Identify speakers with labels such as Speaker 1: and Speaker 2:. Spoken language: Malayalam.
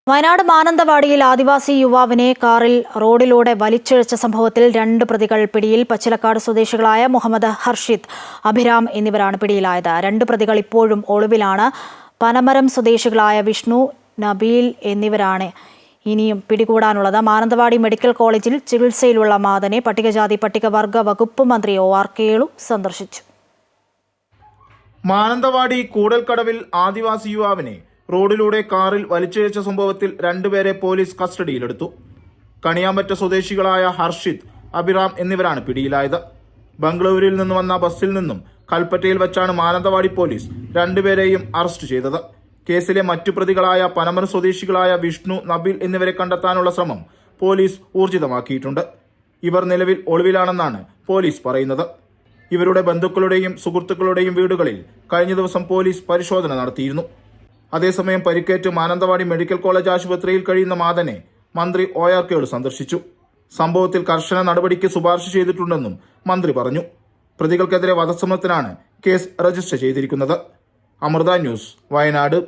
Speaker 1: വയനാട് മാനന്തവാടിയിൽ ആദിവാസി യുവാവിനെ കാറിൽ റോഡിലൂടെ വലിച്ചിഴച്ച സംഭവത്തിൽ 2 പ്രതികൾ പിടിയിൽ. പച്ചിലക്കാട് സ്വദേശികളായ മുഹമ്മദ് ഹർഷിദ്, അഭിരാം എന്നിവരാണ് പിടിയിലായത്. 2 പ്രതികൾ ഇപ്പോഴും ഒളിവിലാണ്. പനമരം സ്വദേശികളായ വിഷ്ണു, നബീൽ എന്നിവരാണ് ഇനിയും പിടികൂടാനുള്ളത്. മാനന്തവാടി മെഡിക്കൽ കോളേജിൽ ചികിത്സയിലുള്ള മാദനെ പട്ടികജാതി പട്ടികവർഗ വകുപ്പ് മന്ത്രി OR കേളു സന്ദർശിച്ചു.
Speaker 2: മാനന്തവാടി കൂടൽക്കടവിൽ ആദിവാസി യുവാവിനെ റോഡിലൂടെ കാറിൽ വലിച്ചിഴച്ച സംഭവത്തിൽ 2 പേരെ പോലീസ് കസ്റ്റഡിയിലെടുത്തു. കണിയാമ്പറ്റ സ്വദേശികളായ ഹർഷിദ്, അഭിറാം എന്നിവരാണ് പിടിയിലായത്. ബംഗളൂരുവിൽ നിന്ന് വന്ന ബസ്സിൽ നിന്നും കൽപ്പറ്റയിൽ വച്ചാണ് മാനന്തവാടി പോലീസ് 2 പേരെയും അറസ്റ്റ് ചെയ്തത്. കേസിലെ മറ്റു പ്രതികളായ പനമരം സ്വദേശികളായ വിഷ്ണു, നബീൽ എന്നിവരെ കണ്ടെത്താനുള്ള ശ്രമം പോലീസ് ഊർജിതമാക്കിയിട്ടുണ്ട്. ഇവർ നിലവിൽ ഒളിവിലാണെന്നാണ് പോലീസ് പറയുന്നത്. ഇവരുടെ ബന്ധുക്കളുടെയും സുഹൃത്തുക്കളുടെയും വീടുകളിൽ കഴിഞ്ഞ ദിവസം പോലീസ് പരിശോധന നടത്തിയിരുന്നു. അതേസമയം പരിക്കേറ്റ് മാനന്തവാടി മെഡിക്കൽ കോളേജ് ആശുപത്രിയിൽ കഴിയുന്ന മാദനെ മന്ത്രി OR കേളു സന്ദർശിച്ചു. സംഭവത്തിൽ കർശന നടപടിക്ക് ശുപാർശ ചെയ്തിട്ടുണ്ടെന്നും മന്ത്രി പറഞ്ഞു. പ്രതികൾക്കെതിരെ വധശ്രമത്തിനാണ് കേസ് രജിസ്റ്റർ ചെയ്തിരിക്കുന്നത്. അമൃത ന്യൂസ്, വയനാട്.